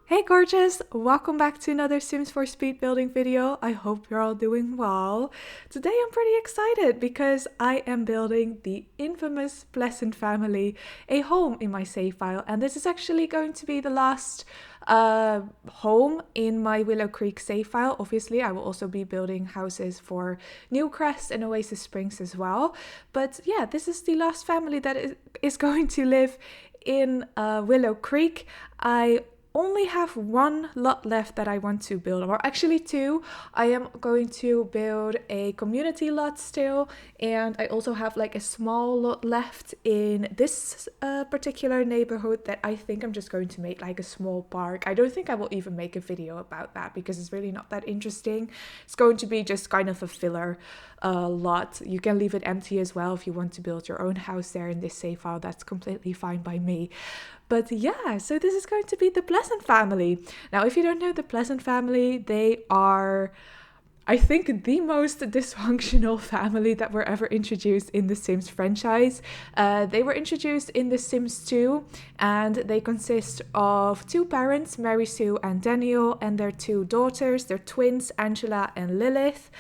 Hey gorgeous! Welcome back to another Sims 4 speed building video. I hope you're all doing well. Today I'm pretty excited because I am building the infamous Pleasant family a home in my save file, and this is actually going to be the last home in my Willow Creek save file. Obviously I will also be building houses for Newcrest and Oasis Springs as well, but yeah, this is the last family that is going to live in Willow Creek. I only have one lot left that I want to build, or actually two. I am going to build a community lot still, and I also have like a small lot left in this particular neighborhood that I think I'm just going to make like a small park. I don't think I will even make a video about that because it's really not that interesting. It's going to be just kind of a filler lot. You can leave it empty as well if you want to build your own house there in this save file. That's completely fine by me. But yeah, so this is going to be the Pleasant family. Now, if you don't know the Pleasant family, they are, I think, the most dysfunctional family that were ever introduced in the Sims franchise. They were introduced in The Sims 2, and they consist of two parents, Mary Sue and Daniel, and their two daughters. They're twins, Angela and Lilith.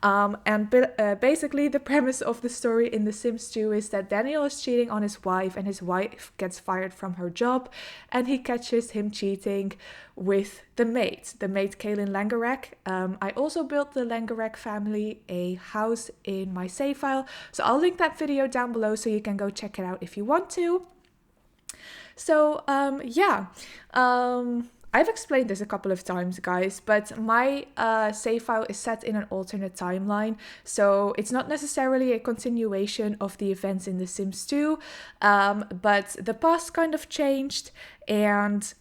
Basically the premise of the story in The Sims 2 is that Daniel is cheating on his wife, and his wife gets fired from her job, and he catches him cheating with the maid Kaylin Langerak. I also built the Langerak family a house in my save file, so I'll link that video down below so you can go check it out if you want to. So I've explained this a couple of times, guys, but my save file is set in an alternate timeline, so it's not necessarily a continuation of the events in The Sims 2, but the past kind of changed, and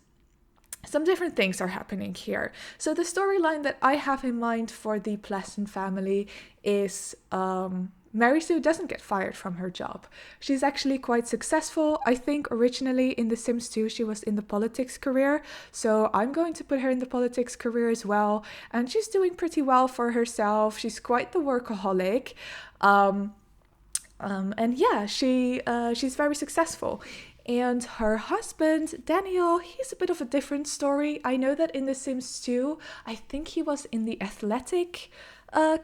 some different things are happening here. So the storyline that I have in mind for the Pleasant family is Mary Sue doesn't get fired from her job. She's actually quite successful. I think originally in The Sims 2 she was in the politics career, so I'm going to put her in the politics career as well, and she's doing pretty well for herself. She's quite the workaholic. And yeah, she's very successful. And her husband, Daniel, he's a bit of a different story. I know that in The Sims 2, I think he was in the athletic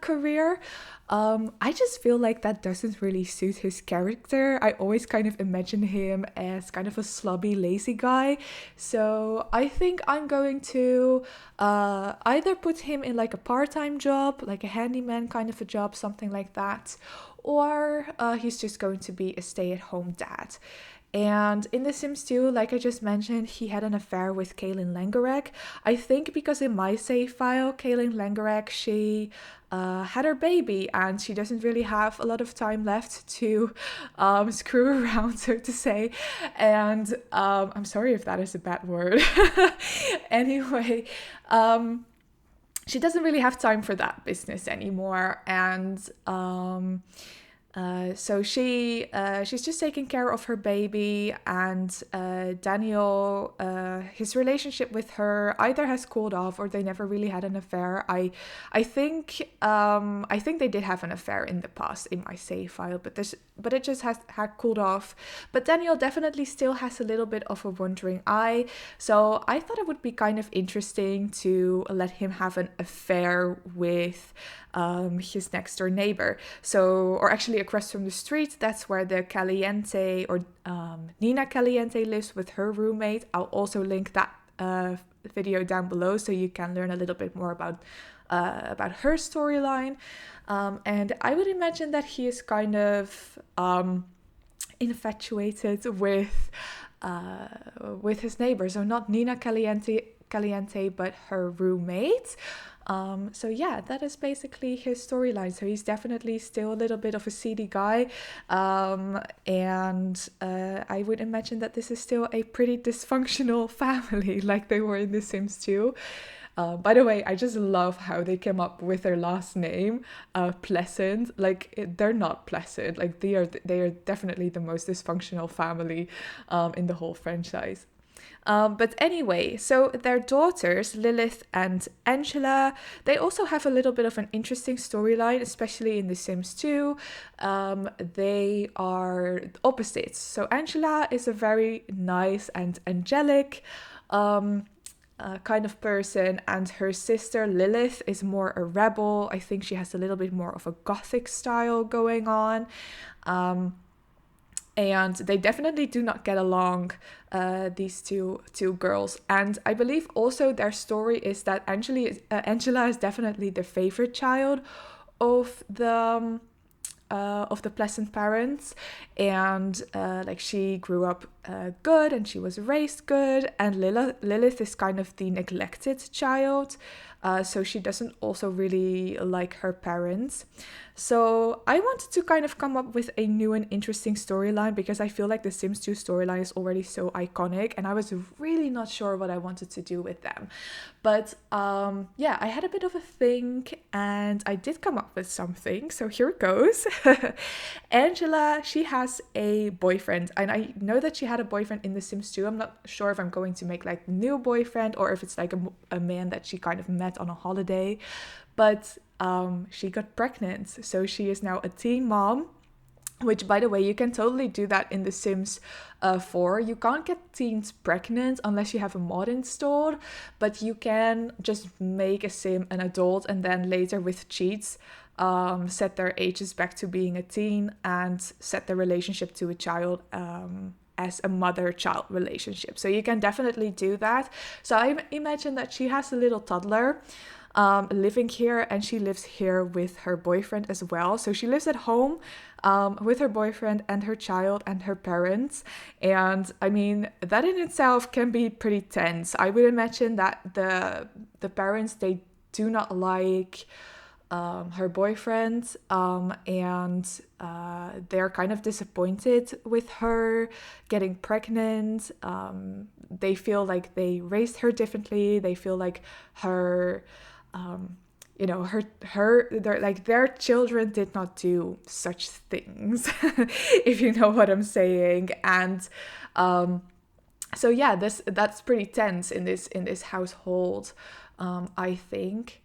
career. I just feel like that doesn't really suit his character. I always kind of imagine him as kind of a slobby, lazy guy. So I think I'm going to either put him in like a part-time job, like a handyman kind of a job, something like that, or he's just going to be a stay-at-home dad. And in The Sims 2, like I just mentioned, he had an affair with Kaylin Langerak. I think because in my save file, Kaylin Langerak, she had her baby, and she doesn't really have a lot of time left to screw around, so to say. And I'm sorry if that is a bad word. Anyway, she doesn't really have time for that business anymore, and so she's just taking care of her baby, and Daniel, his relationship with her either has cooled off or they never really had an affair. I think they did have an affair in the past in my save file, but it just had cooled off. But Daniel definitely still has a little bit of a wandering eye, so I thought it would be kind of interesting to let him have an affair with his next door neighbor. Or actually across from the street, that's where the Caliente, or Nina Caliente, lives with her roommate. I'll also link that video down below so you can learn a little bit more about her storyline. And I would imagine that he is kind of infatuated with his neighbor. So not Nina Caliente, but her roommate. So yeah, that is basically his storyline. So he's definitely still a little bit of a seedy guy, and I would imagine that this is still a pretty dysfunctional family like they were in The Sims 2. By the way, I just love how they came up with their last name, Pleasant. They're not pleasant. Like they are definitely the most dysfunctional family in the whole franchise. But anyway, so their daughters, Lilith and Angela, they also have a little bit of an interesting storyline, especially in The Sims 2. They are opposites. So Angela is a very nice and angelic kind of person, and her sister Lilith is more a rebel. I think she has a little bit more of a gothic style going on. And they definitely do not get along, these two girls. And I believe also their story is that Angela is definitely the favorite child of the pleasant parents, and like she grew up good and she was raised good, and Lilith is kind of the neglected child, so she doesn't also really like her parents. So I wanted to kind of come up with a new and interesting storyline, because I feel like the Sims 2 storyline is already so iconic, and I was really not sure what I wanted to do with them. But yeah, I had a bit of a think and I did come up with something. So here it goes. Angela, she has a boyfriend, and I know that she had a boyfriend in The Sims 2. I'm not sure if I'm going to make like a new boyfriend or if it's like a man that she kind of met on a holiday. But she got pregnant, so she is now a teen mom. Which, by the way, you can totally do that in The Sims 4. You can't get teens pregnant unless you have a mod installed, but you can just make a sim an adult and then later with cheats set their ages back to being a teen and set the relationship to a child as a mother-child relationship. So you can definitely do that. So I imagine that she has a little toddler living here, and she lives here with her boyfriend as well. So she lives at home with her boyfriend and her child and her parents. And I mean, that in itself can be pretty tense. I would imagine that the parents, they do not like her boyfriend, and they're kind of disappointed with her getting pregnant. They feel like they raised her differently. They feel like her their children did not do such things, if you know what I'm saying. And so yeah, that's pretty tense in this household, I think.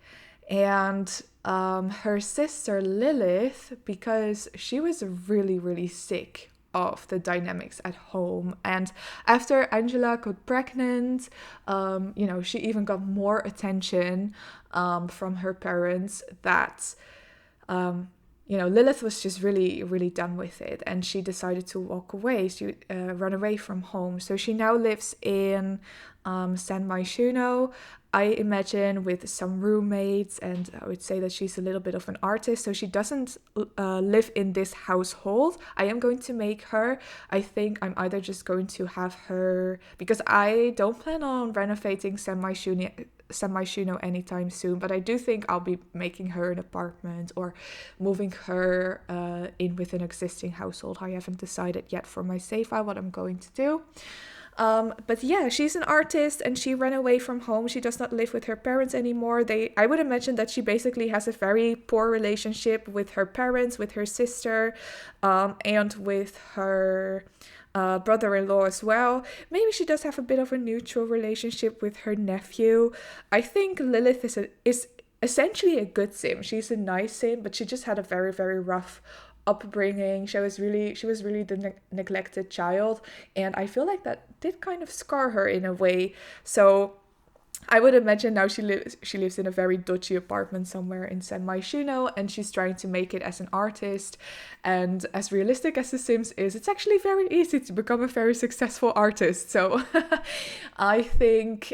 And her sister Lilith, because she was really, really sick of the dynamics at home, and after Angela got pregnant, she even got more attention from her parents. That Lilith was just really, really done with it, and she decided to walk away. She run away from home. So she now lives in San Myshuno, I imagine, with some roommates, and I would say that she's a little bit of an artist, so she doesn't live in this household. I am going to make her. I think I'm either just going to have her, because I don't plan on renovating San Myshuno anytime soon, but I do think I'll be making her an apartment or moving her in with an existing household. I haven't decided yet for my save file what I'm going to do. But yeah, she's an artist and she ran away from home. She does not live with her parents anymore. I would imagine that she basically has a very poor relationship with her parents, with her sister, and with her brother-in-law as well. Maybe she does have a bit of a neutral relationship with her nephew. I think Lilith is essentially a good sim. She's a nice sim, but she just had a very, very rough upbringing. She was really the neglected child, and I feel like that did kind of scar her in a way. So I would imagine now she lives in a very dodgy apartment somewhere in San Myshuno, and she's trying to make it as an artist. And as realistic as The Sims is, it's actually very easy to become a very successful artist. So I think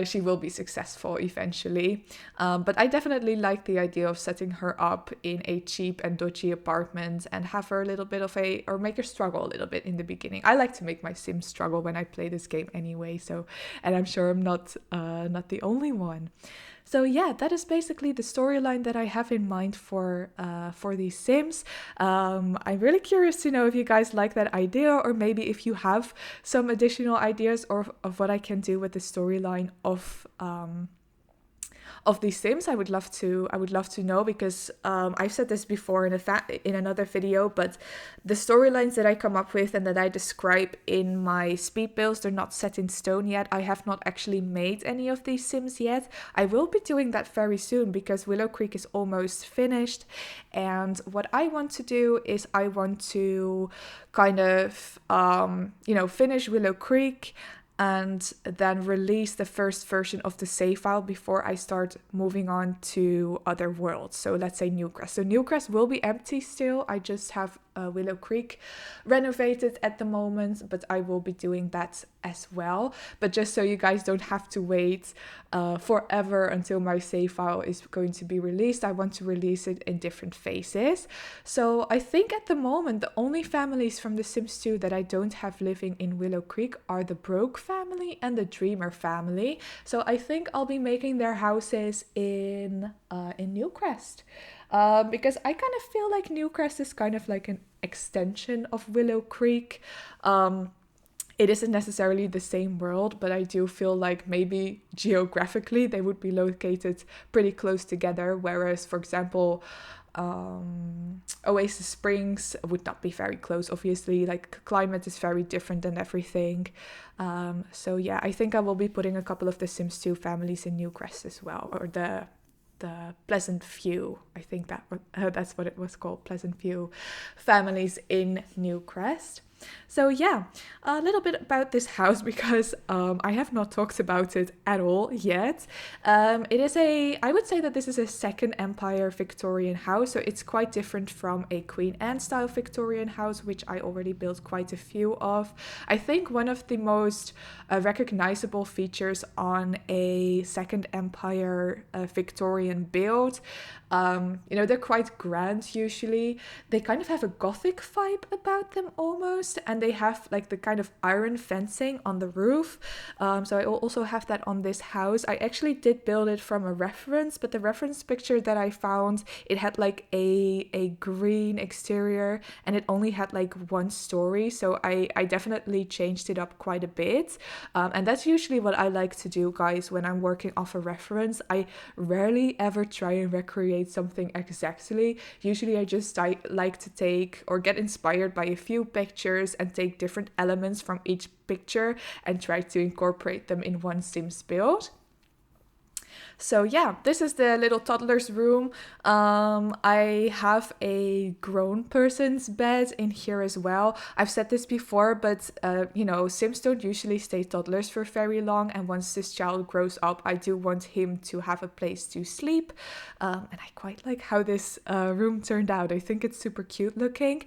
she will be successful eventually. But I definitely like the idea of setting her up in a cheap and dodgy apartment and have her a little bit of or make her struggle a little bit in the beginning. I like to make my Sims struggle when I play this game anyway. So, and I'm sure I'm not the only one. So yeah, that is basically the storyline that I have in mind for these Sims. I'm really curious to know if you guys like that idea, or maybe if you have some additional ideas of what I can do with the storyline of these Sims. I would love to know, because I've said this before in another video, but the storylines that I come up with and that I describe in my speed builds, they're not set in stone yet. I have not actually made any of these Sims yet. I will be doing that very soon because Willow Creek is almost finished, and what I want to do is I want to kind of finish Willow Creek and then release the first version of the save file before I start moving on to other worlds. So let's say Newcrest. So Newcrest will be empty still. I just have Willow Creek renovated at the moment, but I will be doing that as well. But just so you guys don't have to wait forever until my save file is going to be released, I want to release it in different phases. So I think at the moment the only families from The Sims 2 that I don't have living in Willow Creek are the Broke family and the Dreamer family. So I think I'll be making their houses in Newcrest. Because I kind of feel like Newcrest is kind of like an extension of Willow Creek. It isn't necessarily the same world, but I do feel like maybe geographically they would be located pretty close together. Whereas, for example, Oasis Springs would not be very close, obviously. Like, climate is very different and everything. So yeah, I think I will be putting a couple of the Sims 2 families in Newcrest as well, or the Pleasant View, I think that's what it was called, Pleasant View families in Newcrest. So yeah, a little bit about this house, because I have not talked about it at all yet. It is I would say that this is a Second Empire Victorian house, so it's quite different from a Queen Anne style Victorian house, which I already built quite a few of. I think one of the most recognizable features on a Second Empire Victorian build, they're quite grand usually. They kind of have a Gothic vibe about them almost, and they have like the kind of iron fencing on the roof. So I also have that on this house. I actually did build it from a reference, but the reference picture that I found, it had like a green exterior and it only had like one story. So I definitely changed it up quite a bit. And that's usually what I like to do, guys, when I'm working off a reference. I rarely ever try and recreate something exactly. Usually I just like to take or get inspired by a few pictures and take different elements from each picture and try to incorporate them in one Sims build. So yeah, this is the little toddler's room. I have a grown person's bed in here as well. I've said this before, but Sims don't usually stay toddlers for very long. And once this child grows up, I do want him to have a place to sleep. And I quite like how this room turned out. I think it's super cute looking.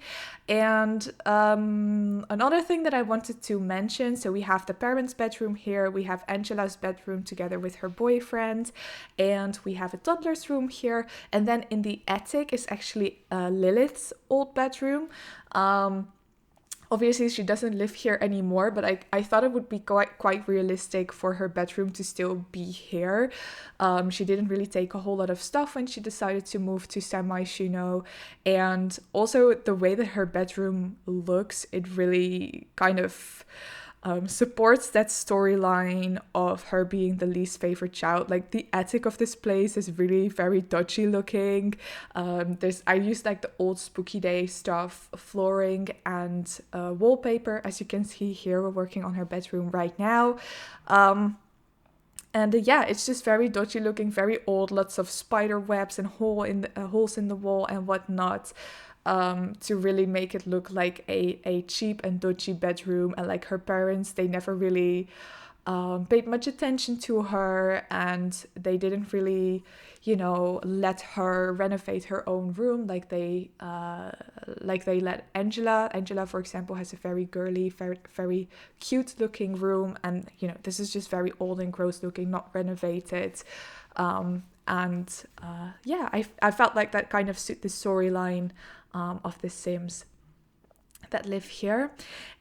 And another thing that I wanted to mention, so we have the parents' bedroom here. We have Angela's bedroom together with her boyfriend. And we have a toddler's room here. And then in the attic is actually Lilith's old bedroom. Obviously, she doesn't live here anymore, but I thought it would be quite realistic for her bedroom to still be here. She didn't really take a whole lot of stuff when she decided to move to San Myshuno. And also the way that her bedroom looks, it really kind of supports that storyline of her being the least favorite child. Like, the attic of this place is really very dodgy looking. I used like the old Spooky Day stuff, flooring and wallpaper. As you can see here, we're working on her bedroom right now. And yeah, it's just very dodgy looking, very old, lots of spider webs and holes in the wall and whatnot. To really make it look like a cheap and dodgy bedroom. And like, her parents, they never really paid much attention to her, and they didn't really, let her renovate her own room like they let Angela. Angela, for example, has a very girly, very, very cute looking room, and this is just very old and gross looking, not renovated. I felt like that kind of suit the storyline of the Sims that live here.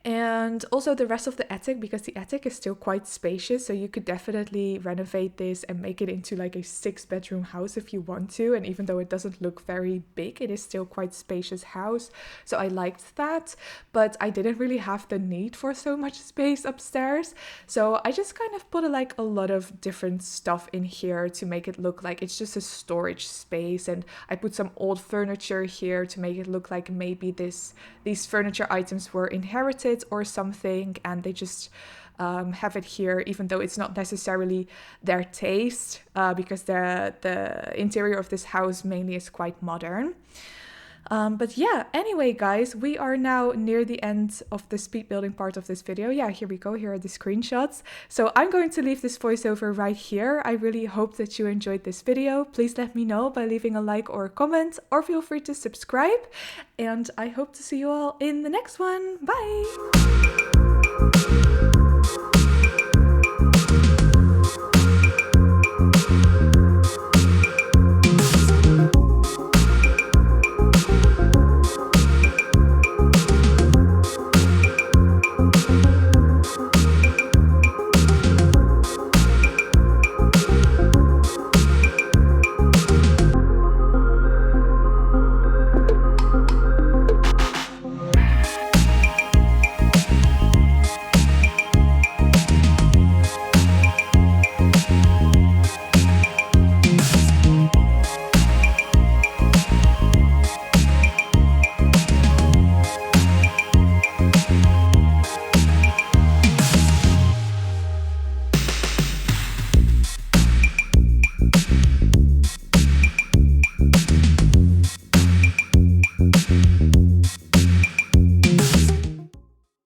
And also the rest of the attic, because the attic is still quite spacious, so you could definitely renovate this and make it into like a 6-bedroom house if you want to. And even though it doesn't look very big, it is still quite spacious house, so I liked that. But I didn't really have the need for so much space upstairs, so I just kind of put a lot of different stuff in here to make it look like it's just a storage space. And I put some old furniture here to make it look like maybe these furniture items were inherited or something, and they just have it here, even though it's not necessarily their taste, because the interior of this house mainly is quite modern. But yeah, anyway, guys, we are now near the end of the speed building part of this video. Yeah, here we go. Here are the screenshots. So I'm going to leave this voiceover right here. I really hope that you enjoyed this video. Please let me know by leaving a like or a comment, or feel free to subscribe. And I hope to see you all in the next one. Bye!